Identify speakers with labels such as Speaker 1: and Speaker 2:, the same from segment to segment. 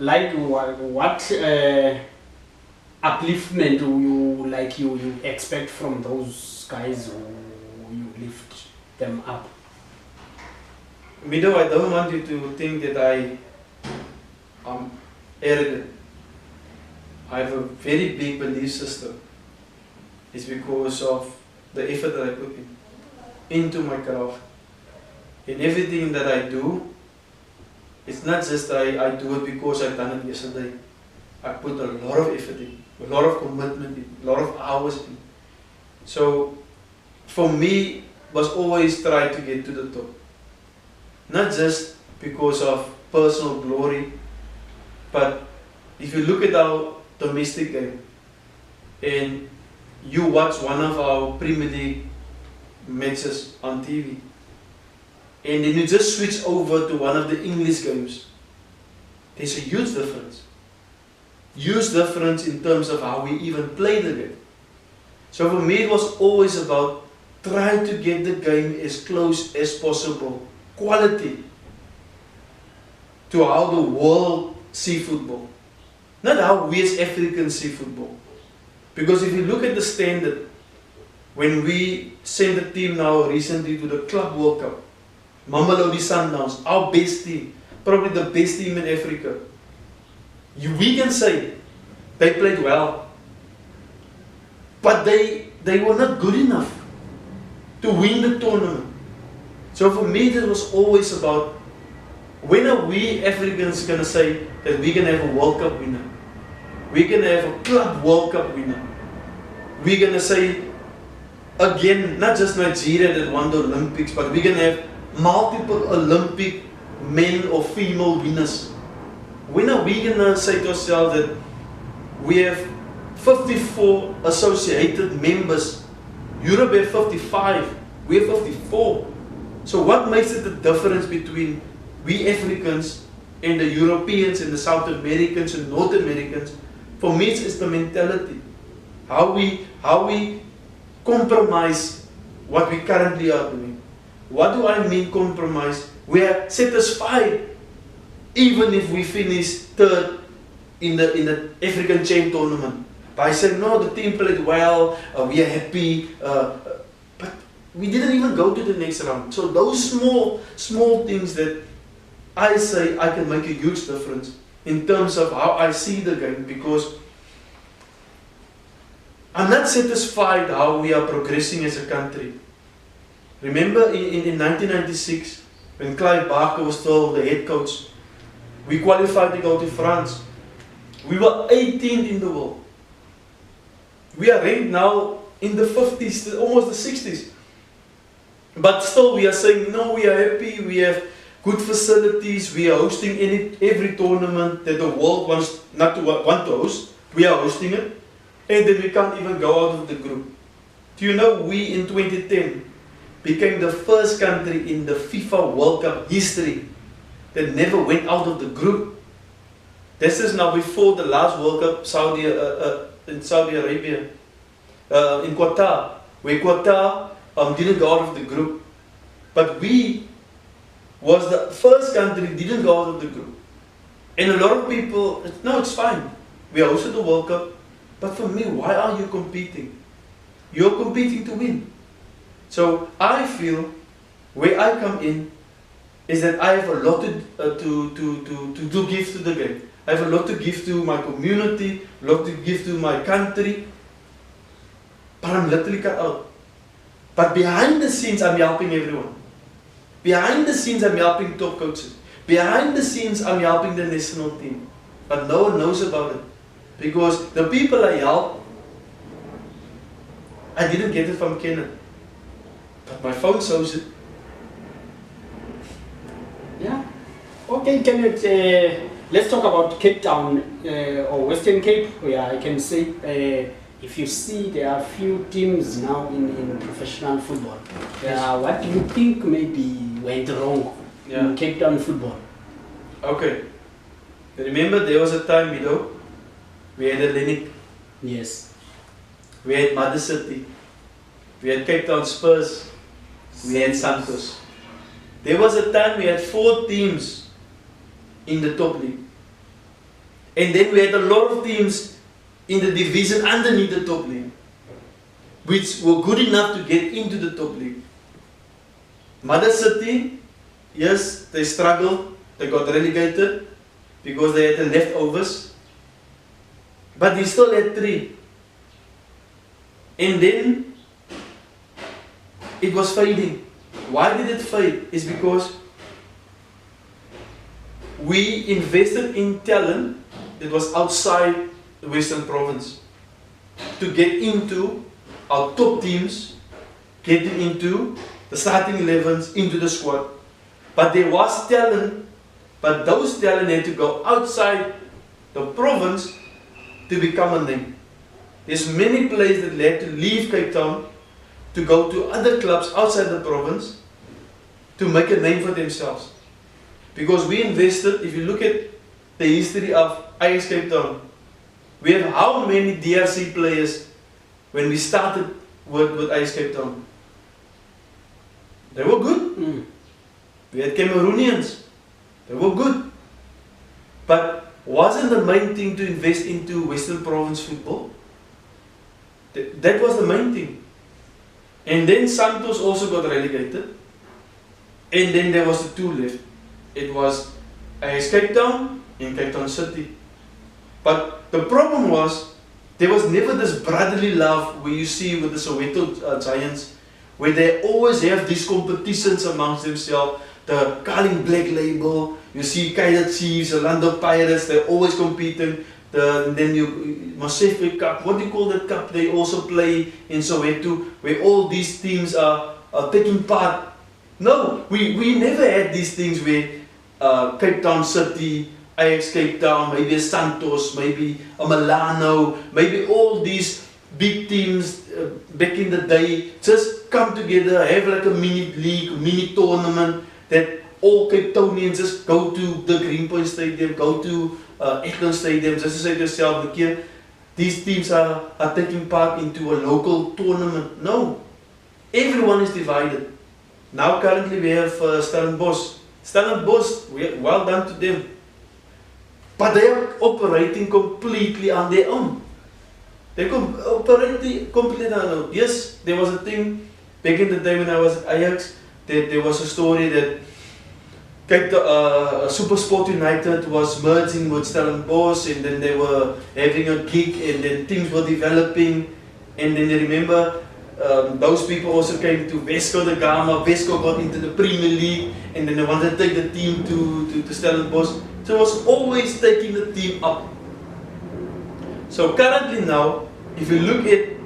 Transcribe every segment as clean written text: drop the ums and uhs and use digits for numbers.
Speaker 1: Like what upliftment you expect from those guys who you lift them up?
Speaker 2: Mido, I don't want you to think that I am arrogant. I have a very big belief system. It's because of the effort that I put into my craft. In everything that I do, it's not just that I do it because I've done it yesterday. I put a lot of effort in, a lot of commitment in, a lot of hours in. So, for me, was always try to get to the top. Not just because of personal glory, but if you look at our domestic game and you watch one of our Premier League matches on TV, and then you just switch over to one of the English games, there's a huge difference. Huge difference in terms of how we even play the game. So for me it was always about trying to get the game as close as possible, quality, to how the world see football. Not how we as Africans see football. Because if you look at the standard, when we sent a team now recently to the Club World Cup, Mamelodi Sundowns, our best team, probably the best team in Africa, we can say they played well, but they were not good enough to win the tournament. So for me that was always about, when are we Africans going to say that we can have a World Cup winner? We can have a Club World Cup winner. We're going to say, again, not just Nigeria that won the Olympics, but we're going to have multiple Olympic men or female winners. When are we going to say to ourselves that we have 54 associated members? Europe have 55, we have 54. So what makes it the difference between we Africans and the Europeans and the South Americans and North Americans? For me it's the mentality. How we compromise what we currently are doing. What do I mean compromise? We are satisfied even if we finish third in the African Chain tournament. By saying, no, the team played well, we are happy, but we didn't even go to the next round. So those small things that I say I can make a huge difference in terms of how I see the game, because I'm not satisfied how we are progressing as a country. Remember in 1996, when Clive Barker was still the head coach, we qualified to go to France. We were 18th in the world. We are ranked now in the 50s, almost the 60s. But still we are saying, no, we are happy, we have good facilities, we are hosting every tournament that the world wants not to want to host. We are hosting it. And then we can't even go out of the group. Do you know we in 2010 became the first country in the FIFA World Cup history that never went out of the group? This is now before the last World Cup in Saudi Arabia, in Qatar, where Qatar didn't go out of the group. But we was the first country that didn't go out of the group. And a lot of people, no, it's fine. We hosted the World Cup. But for me, why are you competing? You're competing to win. So I feel where I come in is that I have a lot to give to the game. I have a lot to give to my community, a lot to give to my country. But I'm literally cut out. But behind the scenes, I'm helping everyone. Behind the scenes, I'm helping top coaches. Behind the scenes, I'm helping the national team. But no one knows about it. Because the people I help, I didn't get it from Kanneth. But my phone shows it.
Speaker 1: Yeah. Okay, Kanneth, let's talk about Cape Town or Western Cape, where I can say if you see there are few teams now in professional football. What do you think maybe went wrong in Cape Town football?
Speaker 2: Okay. Remember there was a time, we had Atlantic.
Speaker 1: Yes.
Speaker 2: We had Mother City. We had Cape Town Spurs. We had Santos. There was a time we had 4 teams in the top league. And then we had a lot of teams in the division underneath the top league, which were good enough to get into the top league. Mother City, yes, they struggled, they got relegated because they had the leftovers, but they still had 3. And then it was fading. Why did it fade? It's because we invested in talent that was outside the Western Province to get into our top teams, getting into the starting 11s, into the squad. But there was talent, but those talent had to go outside the province to become a name. There's many players that had to leave Cape Town to go to other clubs outside the province to make a name for themselves. Because we invested, if you look at the history of Ajax Cape Town, we have how many DRC players when we started with Ajax Cape Town? They were good. We had Cameroonians. They were good. But wasn't the main thing to invest into Western Province football? That was the main thing. And then Santos also got relegated. And then there was the 2 left. It was Ajax Cape Town and Cape Town City. But the problem was, there was never this brotherly love where you see with the Soweto Giants, where they always have these competitions amongst themselves. The Carling Black Label, you see Kaizer Chiefs, Orlando Pirates, they're always competing. Then you Masefe Cup, what do you call that cup? They also play in Soweto, where all these teams are taking part. No, we never had these things where Cape Town City, Ajax Cape Town, maybe a Santos, maybe a Milano, maybe all these big teams back in the day just come together, have like a mini league, mini tournament that all Cape Townians just go to the Greenpoint Stadium, go to Eklund Stadium, just to say to yourself, look here, these teams are taking part into a local tournament. No, everyone is divided. Now currently we have Stellenbosch. Stellenbosch, well done to them. But they are operating completely on their own. They operating completely on their own. Yes, there was a thing back in the day when I was at Ajax, that there was a story that Supersport United was merging with Stellenbosch, and then they were having a gig, and then things were developing, and then you remember those people also came to Vesco da Gama. Vesco got into the Premier League, and then they wanted to take the team to Stellenbosch. So it was always taking the team up. So currently now, if you look at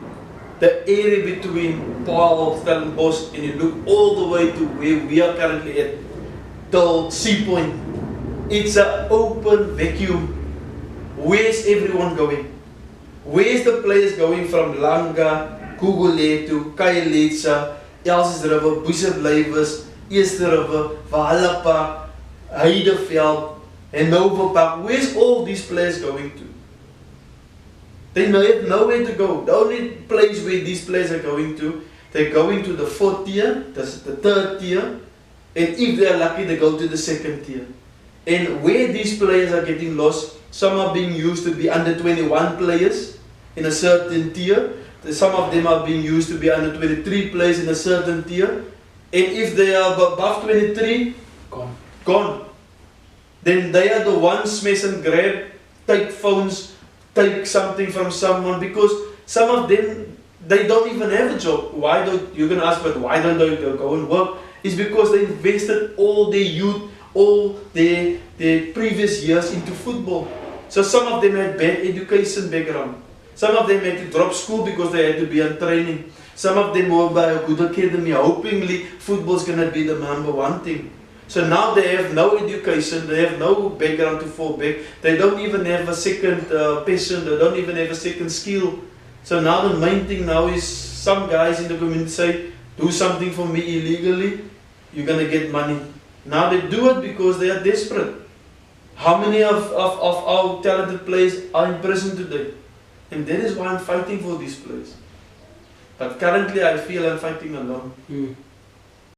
Speaker 2: the area between Paul, Stellenbosch, and you look all the way to where we are currently at, till Sea Point, it's an open vacuum. Where's everyone going? Where's the players going from Langa, Kugule to Khayelitsha, Elsies River, Boesevlywes, Eerste River, Valhalla Park, Heideveld, Hanover Park? Where's all these players going to? They have nowhere to go. The only place where these players are going to, they're going to the 4th tier, that's the 3rd tier, and if they're lucky, they go to the 2nd tier. And where these players are getting lost, some are being used to be under 21 players in a certain tier. Some of them are being used to be under 23 players in a certain tier. And if they are above 23, gone. Then they are the ones smash and grab, take phones, take something from someone, because some of them, they don't even have a job. Why don't, you're going to ask, but why don't they go and work? It's because they invested all their youth, all their previous years into football. So some of them had bad education background. Some of them had to drop school because they had to be on training. Some of them were by a good academy, hopingly football is going to be the #1 thing. So now they have no education, they have no background to fall back, they don't even have a second passion, they don't even have a second skill. So now the main thing now is some guys in the community say, do something for me illegally, you're going to get money. Now they do it because they are desperate. How many of our talented players are in prison today? And that is why I'm fighting for these players. But currently I feel I'm fighting alone.